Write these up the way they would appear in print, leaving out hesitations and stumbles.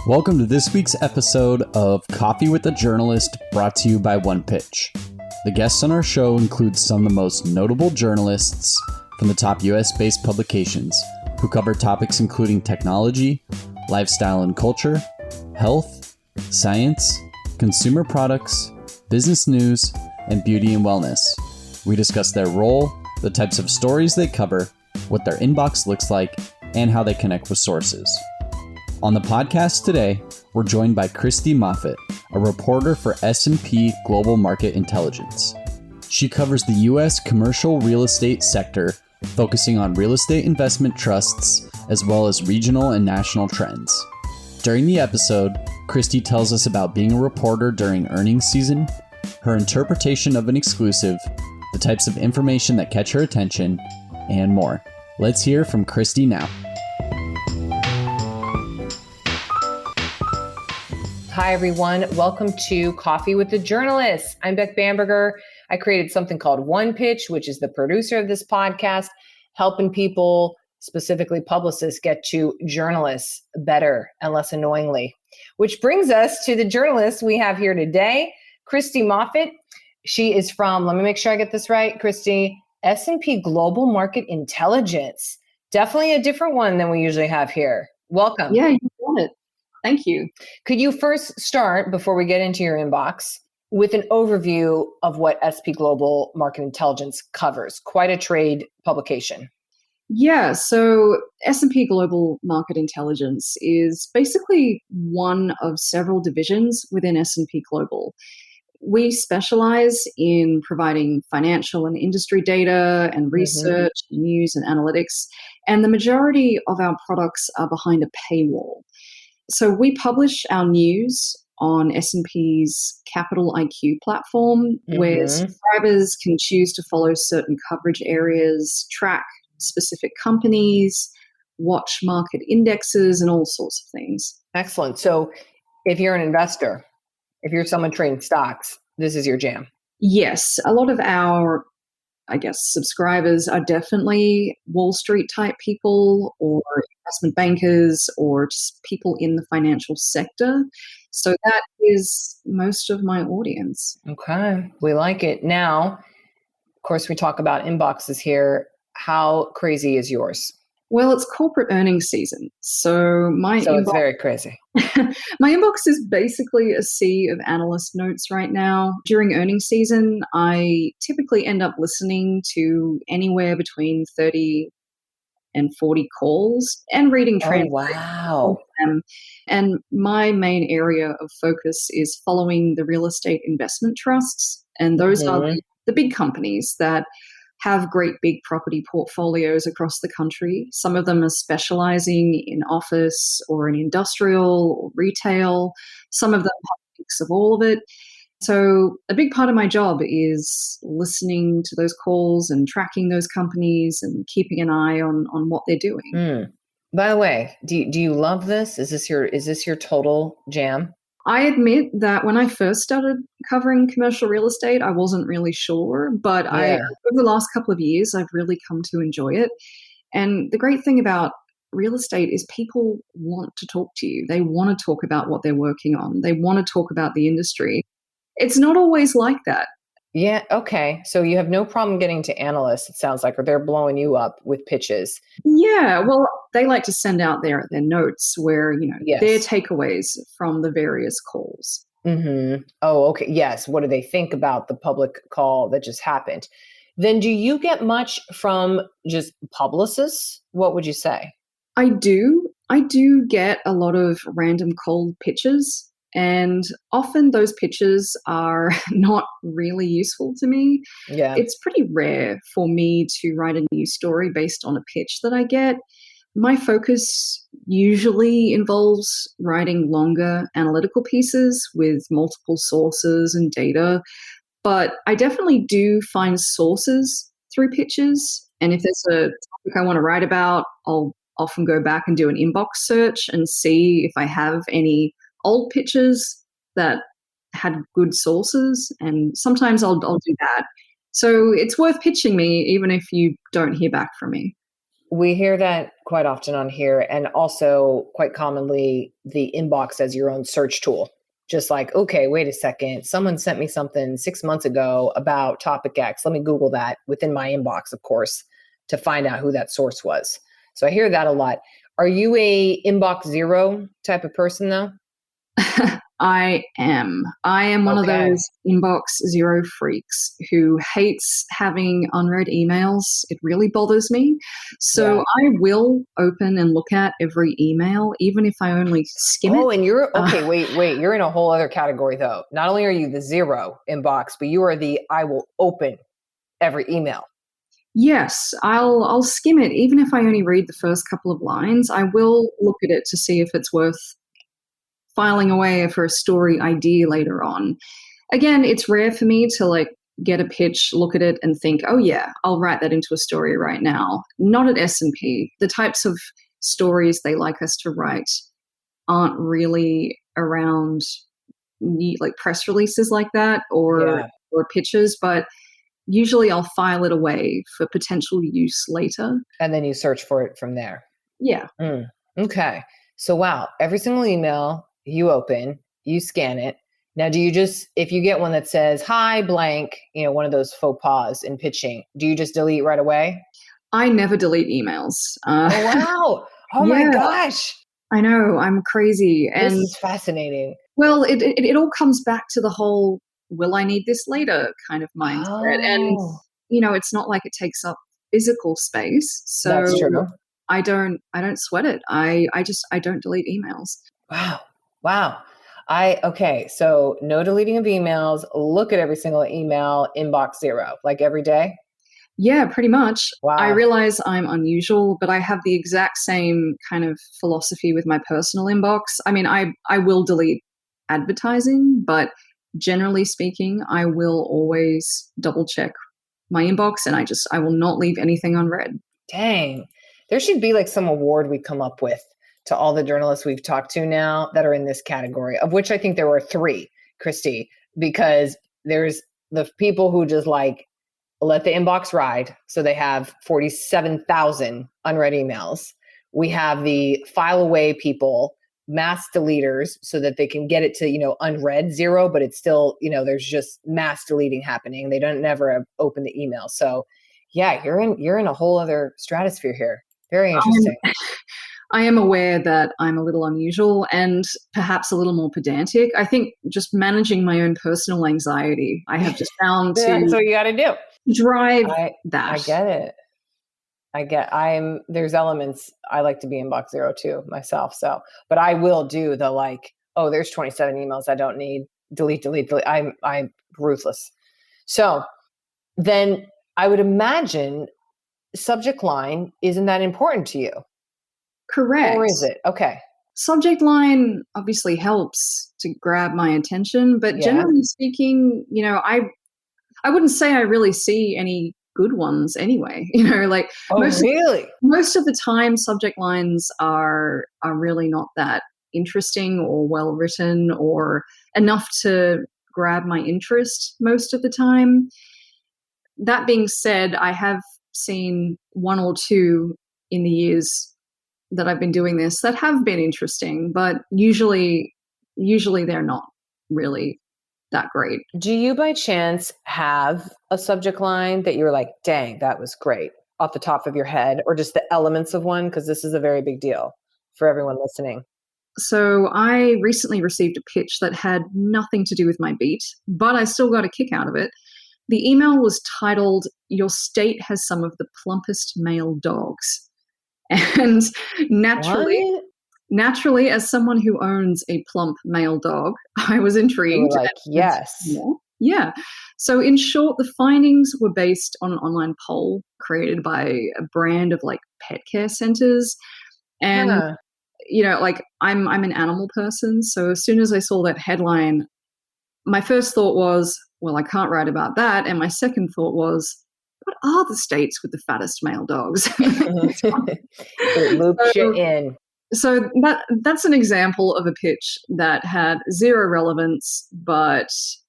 Welcome to this week's episode of Coffee with a Journalist, brought to you by One Pitch. The guests on our show include some of the most notable journalists from the top US-based publications who cover topics including technology, lifestyle and culture, health, science, consumer products, business news, and beauty and wellness. We discuss their role, the types of stories they cover, what their inbox looks like, and how they connect with sources. On the podcast today, we're joined by Christie Moffat, a reporter for S&P Global Market Intelligence. She covers the U.S. commercial real estate sector, focusing on real estate investment trusts, as well as regional and national trends. During the episode, Christie tells us about being a reporter during earnings season, her interpretation of an exclusive, the types of information that catch her attention, and more. Let's hear from Christie now. Hi, everyone. Welcome to Coffee with the Journalist. I'm Beck Bamberger. I created something called One Pitch, which is the producer of this podcast, helping people, specifically publicists, get to journalists better and less annoyingly. Which brings us to the journalist we have here today, Christie Moffat. She is from, let me make sure I get this right, Christie, S&P Global Market Intelligence. Definitely a different one than we usually have here. Welcome. Yeah, you got it. Thank you. Could you first start, before we get into your inbox, with an overview of what S&P Global Market Intelligence covers? Quite a trade publication. Yeah, so S&P Global Market Intelligence is basically one of several divisions within S&P Global. We specialize in providing financial and industry data and research, news and analytics, and the majority of our products are behind a paywall. So we publish our news on S&P's Capital IQ platform, where subscribers can choose to follow certain coverage areas, track specific companies, watch market indexes, and all sorts of things. Excellent. So if you're an investor, if you're someone trading stocks, this is your jam. Yes, a lot of our subscribers are definitely Wall Street type people or investment bankers or just people in the financial sector. So that is most of my audience. Okay, we like it. Now, of course, we talk about inboxes here. How crazy is yours? Well, it's corporate earnings season. So it's very crazy. My inbox is basically a sea of analyst notes right now. During earnings season, I typically end up listening to anywhere between 30 and 40 calls and reading transcripts. Oh, wow. And my main area of focus is following the real estate investment trusts. And those are the big companies that have great big property portfolios across the country. Some of them are specializing in office or in industrial or retail. Some of them have a mix of all of it. So a big part of my job is listening to those calls and tracking those companies and keeping an eye on what they're doing. By the way, do you love this? Is this your total jam? I admit that when I first started covering commercial real estate, I wasn't really sure, but over the last couple of years, I've really come to enjoy it. And the great thing about real estate is people want to talk to you. They want to talk about what they're working on. They want to talk about the industry. It's not always like that. Yeah. Okay. So you have no problem getting to analysts, it sounds like, or they're blowing you up with pitches. Yeah. Well, they like to send out their notes where, their takeaways from the various calls. Oh, okay. Yes. What do they think about the public call that just happened? Then do you get much from just publicists? What would you say? I do. I do get a lot of random cold pitches. And often those pitches are not really useful to me. Yeah. It's pretty rare for me to write a news story based on a pitch that I get. My focus usually involves writing longer analytical pieces with multiple sources and data. But I definitely do find sources through pitches. And if there's a topic I want to write about, I'll often go back and do an inbox search and see if I have any old pitches that had good sources, and sometimes I'll do that. So it's worth pitching me even if you don't hear back from me. We hear that quite often on here, and also quite commonly the inbox as your own search tool. Just like, okay, wait a second, someone sent me something 6 months ago about topic X. Let me Google that within my inbox, of course, to find out who that source was. So I hear that a lot. Are you a inbox zero type of person though? I am. I am one of Okay. those inbox zero freaks who hates having unread emails. It really bothers me. So Yeah. I will open and look at every email, even if I only skim it. Oh, and you're okay. Wait. You're in a whole other category though. Not only are you the zero inbox, but you are the I will open every email. Yes, I'll skim it, even if I only read the first couple of lines. I will look at it to see if it's worth filing away for a story idea later on. Again, it's rare for me to like get a pitch, look at it and think, "Oh yeah, I'll write that into a story right now." Not at S&P. The types of stories they like us to write aren't really around like press releases like that Yeah. or pitches, but usually I'll file it away for potential use later. And then you search for it from there. Yeah. Mm. Okay. So wow, every single email you open, you scan it. Now, do you just, if you get one that says, hi, blank, one of those faux pas in pitching, do you just delete right away? I never delete emails. Oh, wow. Oh my Yeah, gosh. I know, I'm crazy. This And is fascinating. well, it all comes back to the whole "will I need this later" kind of mindset. And Oh, it's not like it takes up physical space, that's so true. I don't sweat it. I don't delete emails. Wow. Wow. Okay. So no deleting of emails. Look at every single email, inbox zero, like every day. Yeah, pretty much. I Wow. realize I'm unusual, but I have the exact same kind of philosophy with my personal inbox. I mean, I will delete advertising, but generally speaking, I will always double check my inbox and I will not leave anything unread. Dang. There should be like some award we come up with to all the journalists we've talked to now that are in this category, of which I think there were three, Christy, because there's the people who just like let the inbox ride. So they have 47,000 unread emails. We have the file away people, mass deleters, so that they can get it to, unread zero, but it's still, there's just mass deleting happening. They don't never open the email. So yeah, you're in a whole other stratosphere here. Very interesting. I am aware that I'm a little unusual and perhaps a little more pedantic. I think just managing my own personal anxiety, I have just found That's to what you got to do. drive I that. get it. There's elements I like to be inbox zero too myself. So, but I will do the like, oh, there's 27 emails I don't need. Delete. I'm ruthless. So then I would imagine subject line isn't that important to you. Or Correct. is it? Okay. Subject line obviously helps to grab my attention, but Yeah. generally speaking, I wouldn't say I really see any good ones anyway. Like Oh, really? most of the time subject lines are really not that interesting or well written or enough to grab my interest most of the time. That being said, I have seen one or two in the years that I've been doing this that have been interesting, but usually they're not really that great. Do you by chance have a subject line that you're like, dang, that was great off the top of your head, or just the elements of one? Because this is a very big deal for everyone listening. So I recently received a pitch that had nothing to do with my beat, but I still got a kick out of it. The email was titled, "Your state has some of the plumpest male dogs." And naturally, What? naturally, as someone who owns a plump male dog, I was You were intrigued like, and wanted to yes. know more. Yeah. So in short, the findings were based on an online poll created by a brand of like pet care centers. And Huh. like I'm an animal person, so as soon as I saw that headline, my first thought was, well, I can't write about that, and my second thought was, what are the states with the fattest male dogs? It loops you so, in. so that's an example of a pitch that had zero relevance, but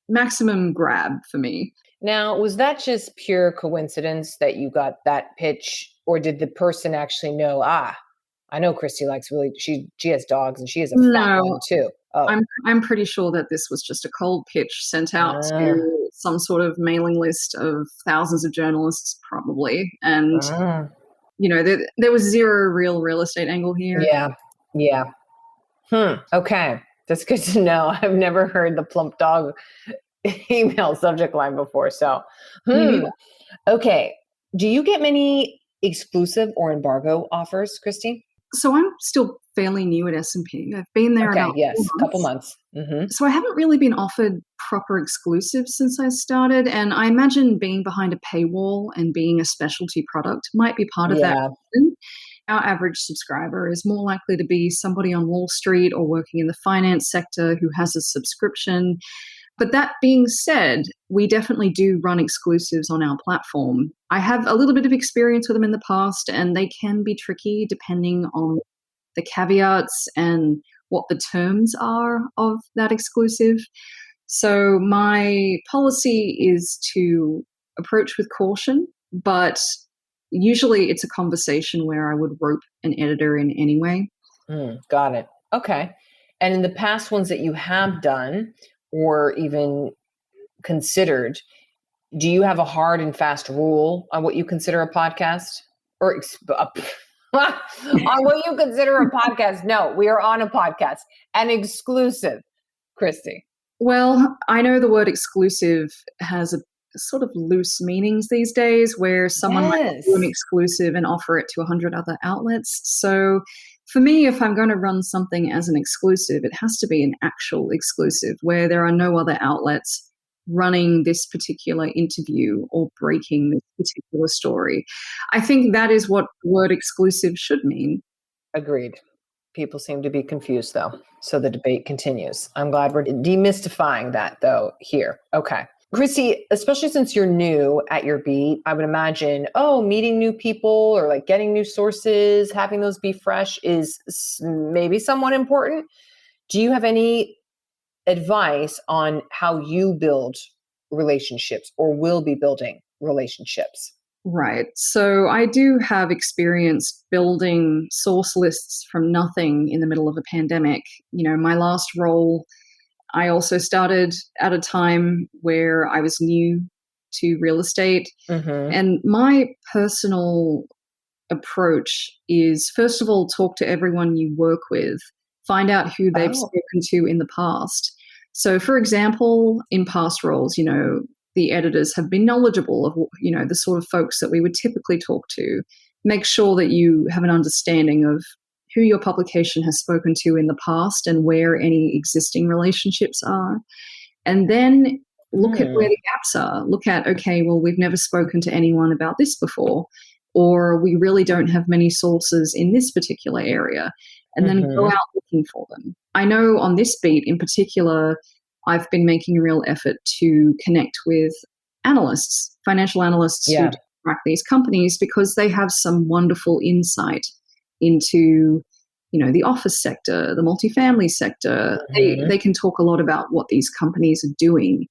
maximum grab for me. Now, was that just pure coincidence that you got that pitch, or did the person actually know, I know Christie likes she has dogs and she has a fat No, one too. Oh, I'm pretty sure that this was just a cold pitch sent out ah, to some sort of mailing list of thousands of journalists, probably. And, ah. there was zero real estate angle here. Yeah, yeah. Okay, that's good to know. I've never heard the plump dog email subject line before. So, Me neither. okay. Do you get many exclusive or embargo offers, Christy? So I'm still fairly new at S&P. I've been there Okay, about yes, 4 couple months. months. Mm-hmm. So I haven't really been offered proper exclusives since I started, and I imagine being behind a paywall and being a specialty product might be part of that Yeah. reason. Our average subscriber is more likely to be somebody on Wall Street or working in the finance sector who has a subscription. But that being said, we definitely do run exclusives on our platform. I have a little bit of experience with them in the past, and they can be tricky depending on the caveats and what the terms are of that exclusive. So my policy is to approach with caution, but usually it's a conversation where I would rope an editor in anyway. Got it. Okay. And in the past ones that you have done or even considered, do you have a hard and fast rule on what you consider a podcast? Or on what you consider a podcast? No, we are on a podcast. An exclusive, Christy. Well, I know the word exclusive has a sort of loose meanings these days where someone might Yes. do an exclusive and offer it to 100 other outlets. So for me, if I'm going to run something as an exclusive, it has to be an actual exclusive where there are no other outlets running this particular interview or breaking this particular story. I think that is what the word exclusive should mean. Agreed. People seem to be confused, though. So the debate continues. I'm glad we're demystifying that, though, here. Okay. Christy, especially since you're new at your beat, I would imagine, meeting new people or like getting new sources, having those be fresh is maybe somewhat important. Do you have any advice on how you build relationships or will be building relationships? Right. So I do have experience building source lists from nothing in the middle of a pandemic. My last role, I also started at a time where I was new to real estate. Mm-hmm. And my personal approach is, first of all, talk to everyone you work with, find out who they've spoken to in the past. So, for example, in past roles, the editors have been knowledgeable of, the sort of folks that we would typically talk to. Make sure that you have an understanding of who your publication has spoken to in the past and where any existing relationships are. And then look at where the gaps are. Look at, okay, well, we've never spoken to anyone about this before, or we really don't have many sources in this particular area. And then go out looking for them. I know on this beat in particular, I've been making a real effort to connect with analysts, financial analysts who track these companies because they have some wonderful insight into, the office sector, the multifamily sector. They can talk a lot about what these companies are doing,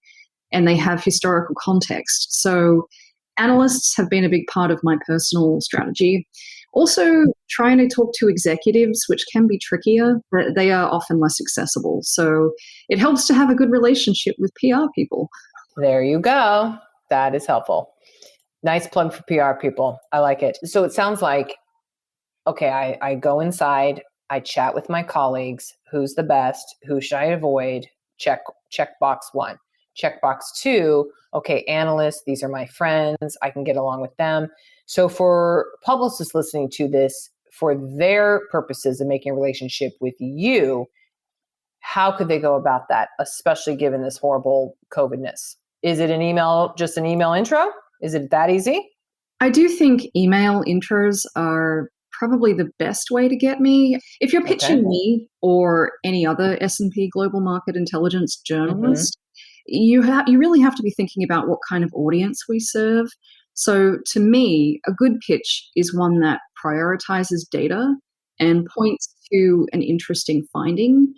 and they have historical context. So analysts have been a big part of my personal strategy. Also, trying to talk to executives, which can be trickier, but they are often less accessible. So it helps to have a good relationship with PR people. There you go. That is helpful. Nice plug for PR people. I like it. So it sounds like, okay, I go inside, I chat with my colleagues. Who's the best? Who should I avoid? Check box 1. Check box 2. Okay, analysts, these are my friends. I can get along with them. So for publicists listening to this, for their purposes of making a relationship with you, how could they go about that, especially given this horrible COVID-ness? Is it just an email intro? Is it that easy? I do think email intros are probably the best way to get me. If you're pitching me or any other S&P Global Market Intelligence journalist, you really have to be thinking about what kind of audience we serve. So to me, a good pitch is one that prioritizes data and points to an interesting finding.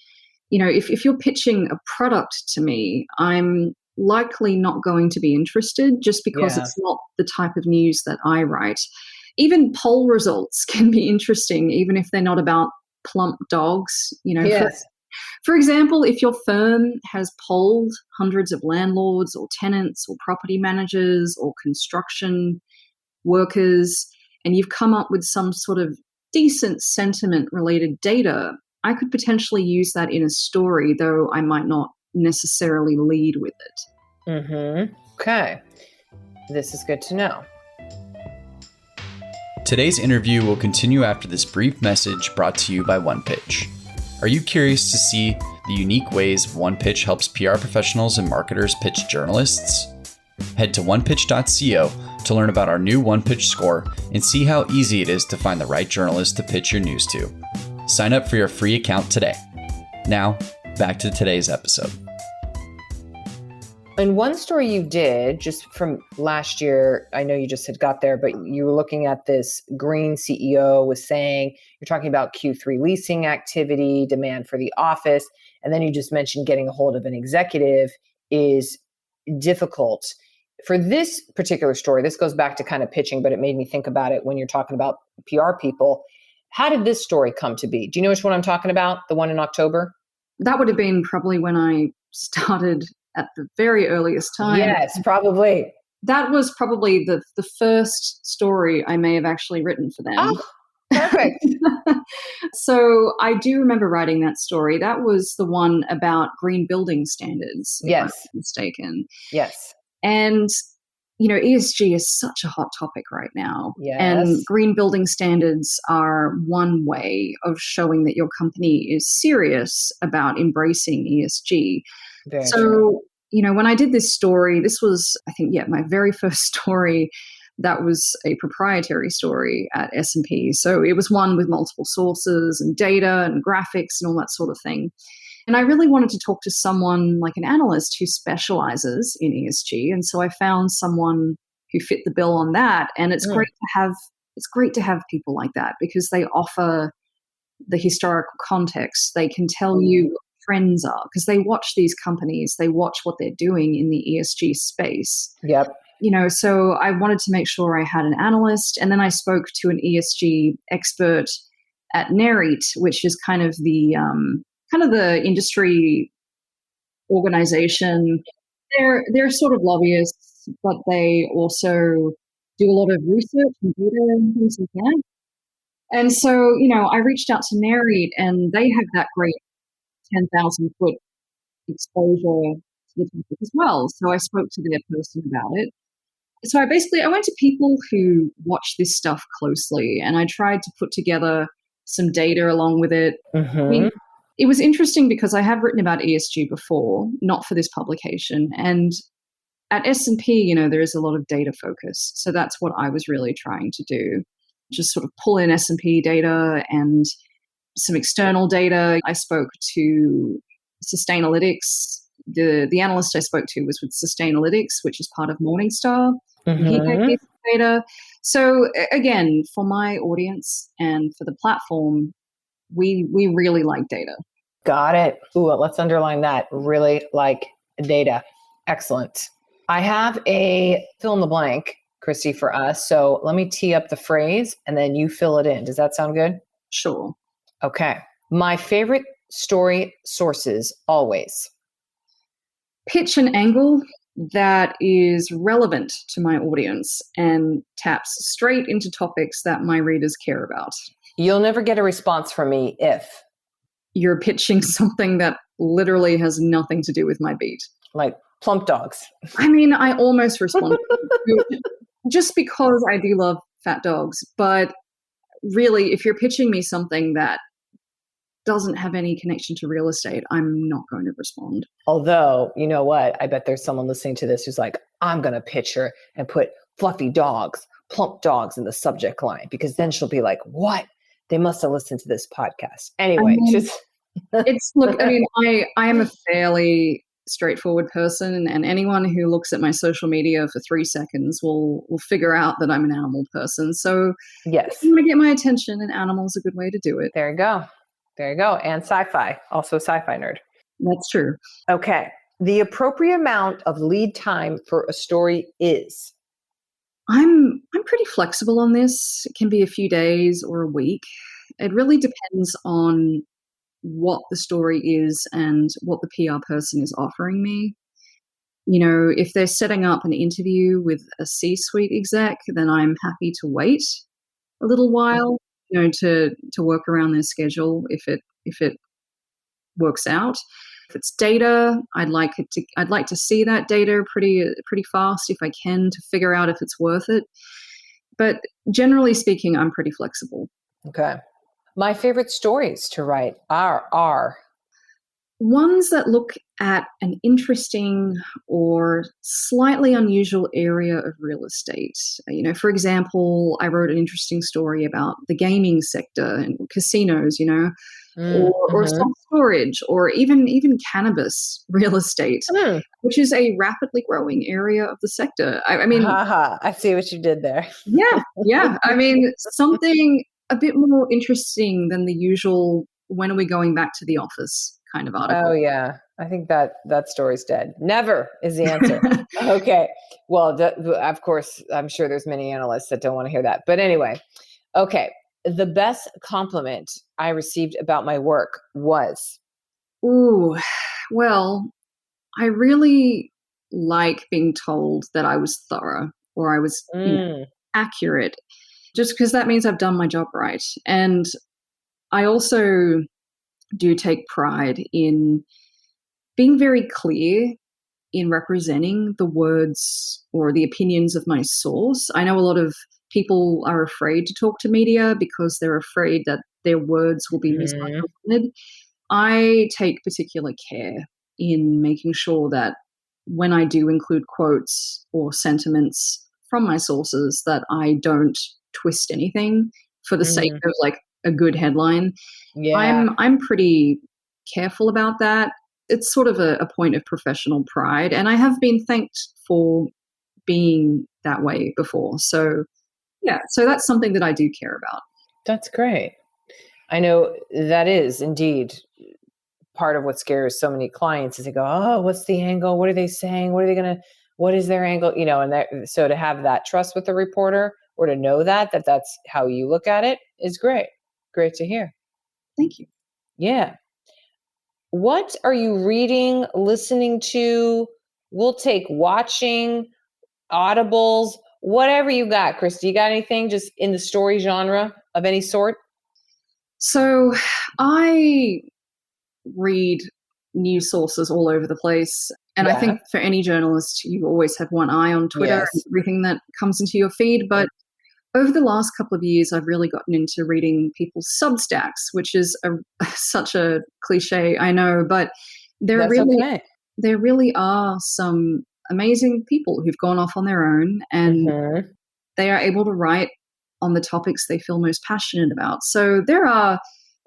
If you're pitching a product to me, I'm likely not going to be interested just because Yeah. it's not the type of news that I write. Even poll results can be interesting, even if they're not about plump dogs. Yes. For example, if your firm has polled hundreds of landlords or tenants or property managers or construction workers, and you've come up with some sort of decent sentiment related data, I could potentially use that in a story, though I might not necessarily lead with it. Mm-hmm. Okay. This is good to know. Today's interview will continue after this brief message brought to you by OnePitch. Are you curious to see the unique ways OnePitch helps PR professionals and marketers pitch journalists? Head to onepitch.co to learn about our new OnePitch score and see how easy it is to find the right journalist to pitch your news to. Sign up for your free account today. Now, back to today's episode. And one story you did just from last year, I know you just had got there, but you were looking at this green CEO was saying, you're talking about Q3 leasing activity, demand for the office, and then you just mentioned getting a hold of an executive is difficult. For this particular story, this goes back to kind of pitching, but it made me think about it when you're talking about PR people. How did this story come to be? Do you know which one I'm talking about? The one in October? That would have been probably when I started at the very earliest time. Yes, probably. That was probably the first story I may have actually written for them. Oh, perfect. So I do remember writing that story. That was the one about green building standards, if I'm Yes. not mistaken. Yes. And, ESG is such a hot topic right now. Yes. And green building standards are one way of showing that your company is serious about embracing ESG. Very So, true. when I did this story, this was, I think, my very first story that was a proprietary story at S&P. So it was one with multiple sources and data and graphics and all that sort of thing. And I really wanted to talk to someone like an analyst who specializes in ESG. And so I found someone who fit the bill on that. And it's great to have people like that because they offer the historical context. They can tell you what trends are because they watch these companies, they watch what they're doing in the ESG space. Yep. So I wanted to make sure I had an analyst, and then I spoke to an ESG expert at REIT, which is kind of the industry organization. They're sort of lobbyists, but they also do a lot of research and data and things like that. And so, I reached out to REIT, and they have that great 10,000 foot exposure to the topic as well. So I spoke to their person about it. So I went to people who watch this stuff closely, and I tried to put together some data along with it. Mm-hmm. I mean, it was interesting because I have written about ESG before, not for this publication. And at S&P, there is a lot of data focus. So that's what I was really trying to do. Just sort of pull in S&P data and some external data. I spoke to Sustainalytics. The analyst I spoke to was with Sustainalytics, which is part of Morningstar. And he gave me some data. So again, for my audience and for the platform, we really like data. Got it. Ooh, let's underline that. Really like data. Excellent. I have a fill in the blank, Christie, for us. So let me tee up the phrase and then you fill it in. Does that sound good? Sure. Okay. My favorite story sources always. Pitch an angle that is relevant to my audience and taps straight into topics that my readers care about. You'll never get a response from me if you're pitching something that literally has nothing to do with my beat. Like plump dogs. I mean, I almost respond just because I do love fat dogs. But really, if you're pitching me something that doesn't have any connection to real estate, I'm not going to respond. Although, you know what? I bet there's someone listening to this who's like, I'm going to pitch her and put fluffy dogs, plump dogs in the subject line, because then she'll be like, what? They must have listened to this podcast. Anyway, I am a fairly straightforward person, and anyone who looks at my social media for 3 seconds will figure out that I'm an animal person. So yes, if you want to get my attention, an animal's a good way to do it. There you go. And sci-fi, also a sci-fi nerd. That's true. Okay. the appropriate amount of lead time for a story is? I'm pretty flexible on this. It can be a few days or a week. It really depends on what the story is and what the PR person is offering me. If they're setting up an interview with a C-suite exec, then I'm happy to wait a little while, to work around their schedule if it works out. If it's data, I'd like to see that data pretty fast if I can, to figure out if it's worth it. But generally speaking, I'm pretty flexible. Okay. My favorite stories to write are ones that look at an interesting or slightly unusual area of real estate. For example, I wrote an interesting story about the gaming sector and casinos, or self-storage, or even cannabis real estate, which is a rapidly growing area of the sector. I see what you did there. Yeah. Something a bit more interesting than the usual, when are we going back to the office kind of article. Oh, yeah. I think that story's dead. Never is the answer. Okay. Well, of course, I'm sure there's many analysts that don't want to hear that. But anyway, okay. The best compliment I received about my work was? Ooh, well, I really like being told that I was thorough or I was accurate, just because that means I've done my job right. And I also do take pride in being very clear in representing the words or the opinions of my source. I know a lot of people are afraid to talk to media because they're afraid that their words will be misrepresented. I take particular care in making sure that when I do include quotes or sentiments from my sources, that I don't twist anything for the sake of like a good headline. Yeah. I'm pretty careful about that. It's sort of a point of professional pride, and I have been thanked for being that way before. So so that's something that I do care about. That's great. I know that is indeed part of what scares so many clients is they go, oh, what's the angle? What are they saying? What is their angle? So to have that trust with the reporter, or to know that that's how you look at it, is great. Great to hear. Thank you. Yeah. What are you reading, listening to? We'll take watching, audibles, whatever you got, Christy. You got anything just in the story genre of any sort? So I read news sources all over the place. And I think for any journalist, you always have one eye on Twitter and everything that comes into your feed. But over the last couple of years, I've really gotten into reading people's Substacks, which is such a cliche, I know, but there really are some amazing people who've gone off on their own, and they are able to write on the topics they feel most passionate about. So there are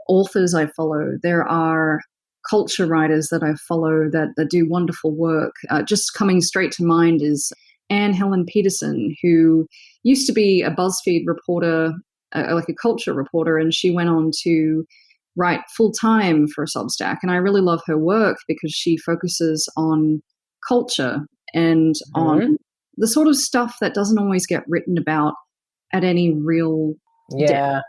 authors I follow. There are culture writers that I follow that do wonderful work. Just coming straight to mind is Anne Helen Peterson, who used to be a BuzzFeed reporter, like a culture reporter, and she went on to write full-time for a Substack. And I really love her work because she focuses on culture and on the sort of stuff that doesn't always get written about at any real depth.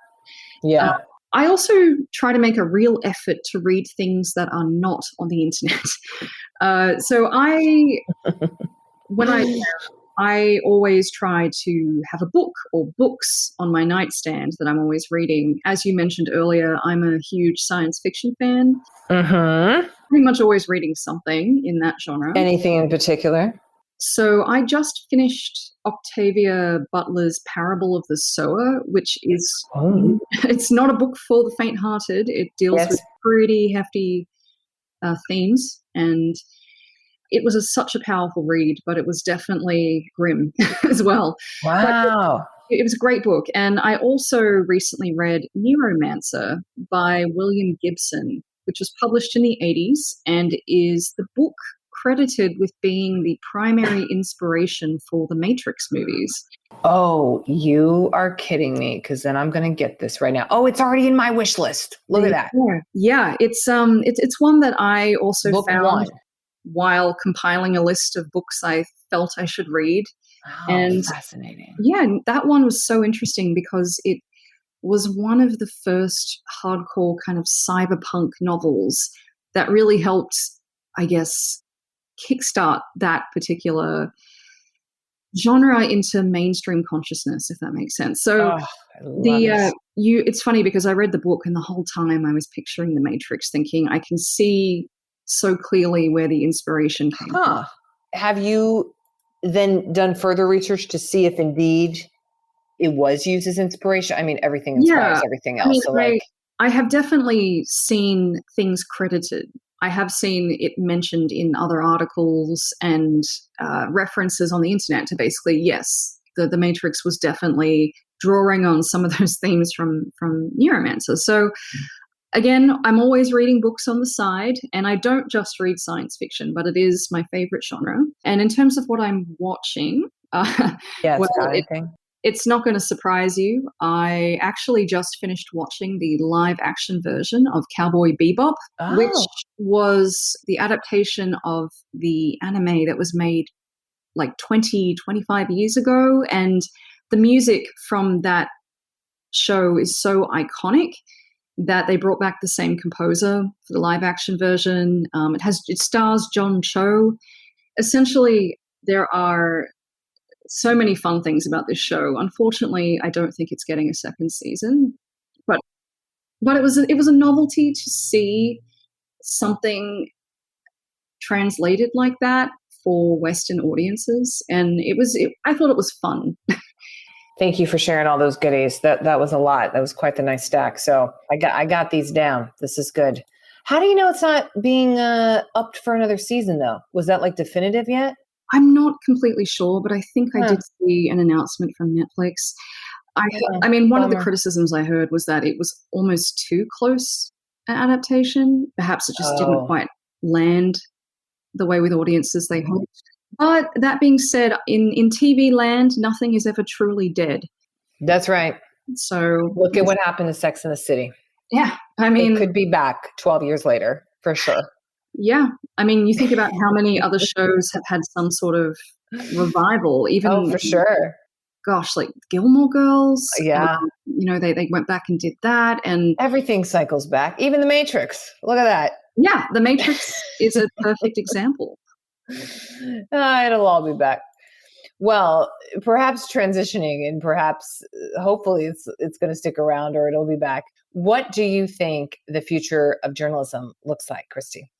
I also try to make a real effort to read things that are not on the internet. So I always try to have a book or books on my nightstand that I'm always reading. As you mentioned earlier, I'm a huge science fiction fan. Pretty much always reading something in that genre. Anything in particular? So I just finished Octavia Butler's Parable of the Sower, which is, it's not a book for the faint-hearted. It deals with pretty hefty themes, and it was such a powerful read, but it was definitely grim as well. Wow. It was a great book. And I also recently read Neuromancer by William Gibson, which was published in the 80s and is the book credited with being the primary inspiration for the Matrix movies. Oh, you are kidding me, because then I'm going to get this right now. Oh, it's already in my wish list. Look at that. Yeah, it's one that I also found. while compiling a list of books I felt I should read. Oh, And fascinating. yeah, that one was so interesting because it was one of the first hardcore kind of cyberpunk novels that really helped, I guess, kickstart that particular genre into mainstream consciousness, if that makes sense. So Oh, I love it. it's funny because I read the book and the whole time I was picturing the Matrix, thinking I can see so clearly where the inspiration came from. Huh. Have you then done further research to see if indeed it was used as inspiration? I mean, everything inspires Yeah, everything I mean, else. So like, I have definitely seen things credited. I have seen it mentioned in other articles and references on the internet to basically, yes, the Matrix was definitely drawing on some of those themes from Neuromancer. So again, I'm always reading books on the side, and I don't just read science fiction, but it is my favorite genre. And in terms of what I'm watching, yeah, it's well, got anything. it's not going to surprise you. I actually just finished watching the live action version of Cowboy Bebop, which Oh, was the adaptation of the anime that was made like 25 years ago. And the music from that show is so iconic that they brought back the same composer for the live action version. It stars John Cho. Essentially, there are so many fun things about this show. Unfortunately, I don't think it's getting a second season, but it was a novelty to see something translated like that for Western audiences, and I thought it was fun. thank you for sharing all those goodies. That was a lot. That was quite the nice stack. So I got these down. This is good. How do you know it's not being upped for another season though? Was that like definitive yet? I'm not completely sure, but I think I Huh. did see an announcement from Netflix. Yeah, I mean, one of the bummer. criticisms I heard was that it was almost too close an adaptation. Perhaps it just didn't Oh, quite land the way with audiences they hoped. But that being said, in TV land, nothing is ever truly dead. that's right. So Look at what happened to Sex in the City. yeah, I It mean, could be back 12 years later for sure. yeah, I mean, you think about how many other shows have had some sort of revival, Oh, even for sure. gosh, like Gilmore Girls. Yeah. They went back and did that, and Everything cycles back, even the Matrix. Look at that. yeah, The Matrix is a perfect example. It'll all be back. Well, perhaps transitioning and perhaps hopefully it's going to stick around or it'll be back. What do you think the future of journalism looks like, Christy?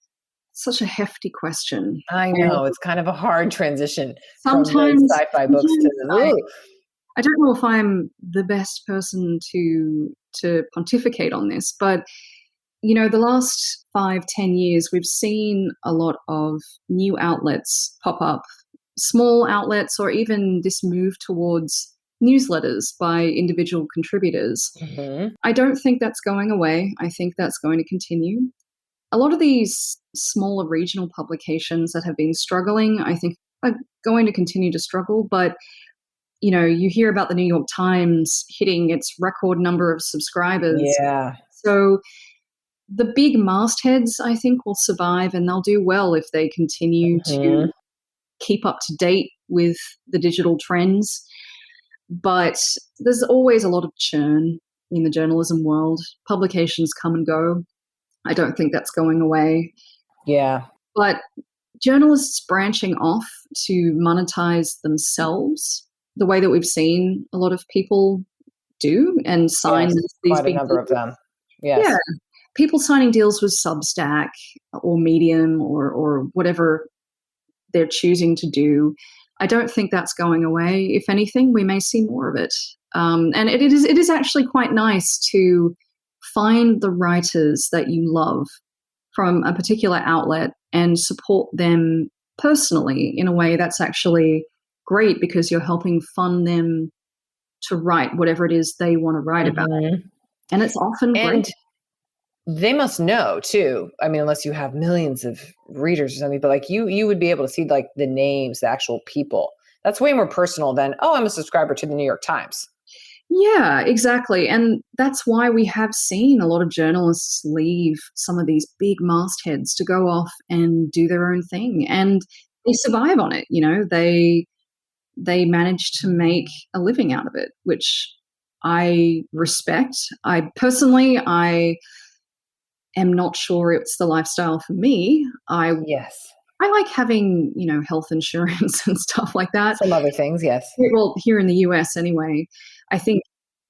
Such a hefty question. I And know it's kind of a hard transition from the sometimes, sci-fi books to sometimes I don't know if I'm the best person to pontificate on this, but the last 5-10 years, we've seen a lot of new outlets pop up, small outlets, or even this move towards newsletters by individual contributors. Mhm. I don't think that's going away. I think that's going to continue. A lot of these smaller regional publications that have been struggling, I think, are going to continue to struggle, but you hear about the New York Times hitting its record number of subscribers. Yeah. So the big mastheads, I think, will survive, and they'll do well if they continue Mhm. to keep up to date with the digital trends. But there's always a lot of churn in the journalism world. Publications come and go. I don't think that's going away. Yeah. But journalists branching off to monetize themselves the way that we've seen a lot of people do and sign Yes. these Quite a big number of deals. them. Yes. Yeah, people signing deals with Substack or Medium or whatever they're choosing to do. I don't think that's going away. If anything, we may see more of it. And it is actually quite nice to find the writers that you love from a particular outlet and support them personally in a way that's actually great because you're helping fund them to write whatever it is they want to write about. Mhm. And it's often And great. they must know too. I mean, unless you have millions of readers or something, but like you would be able to see like the names, the actual people. That's way more personal than, oh, I'm a subscriber to the New York Times. Yeah, exactly. And that's why we have seen a lot of journalists leave some of these big mastheads to go off and do their own thing. And they survive on it. They manage to make a living out of it, which I respect. I am not sure it's the lifestyle for me. Yes. I like having, health insurance and stuff like that. Some other things, yes. Well, here in the US anyway, I think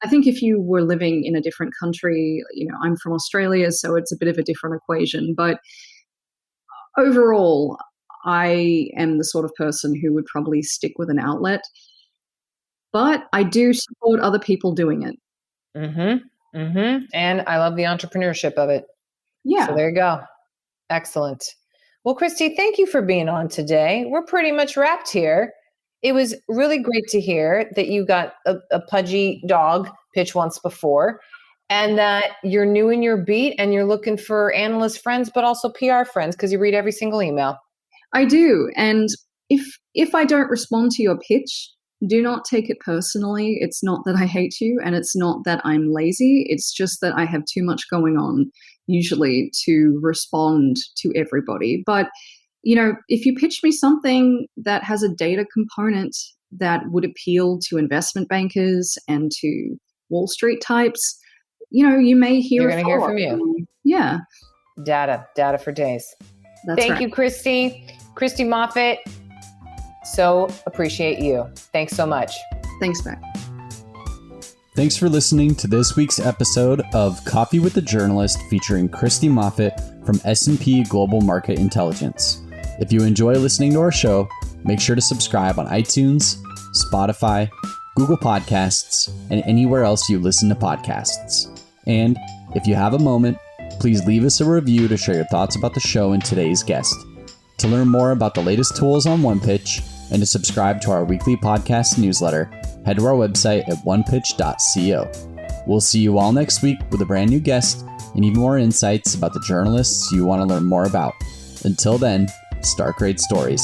I think if you were living in a different country, I'm from Australia, so it's a bit of a different equation. But overall, I am the sort of person who would probably stick with an outlet. But I do support other people doing it. Mm-hmm. Mm-hmm. And I love the entrepreneurship of it. Yeah. So there you go. Excellent. Well, Christie, thank you for being on today. We're pretty much wrapped here. It was really great to hear that you got a pudgy dog pitch once before, and that you're new in your beat and you're looking for analyst friends, but also PR friends because you read every single email. I do. And if I don't respond to your pitch, do not take it personally. It's not that I hate you, and it's not that I'm lazy. It's just that I have too much going on usually to respond to everybody. But, if you pitch me something that has a data component that would appeal to investment bankers and to Wall Street types, you may hear You're going to hear from you. Yeah. Data for days. That's Thank you, Christie. Christie Moffat. So appreciate you. Thanks so much. Thanks, Beck. Thanks for listening to this week's episode of Coffee with the Journalist featuring Christie Moffat from S&P Global Market Intelligence. If you enjoy listening to our show, make sure to subscribe on iTunes, Spotify, Google Podcasts, and anywhere else you listen to podcasts. And if you have a moment, please leave us a review to share your thoughts about the show and today's guest. To learn more about the latest tools on OnePitch and to subscribe to our weekly podcast newsletter, head to our website at onepitch.co. We'll see you all next week with a brand new guest and even more insights about the journalists you want to learn more about. Until then, start great stories.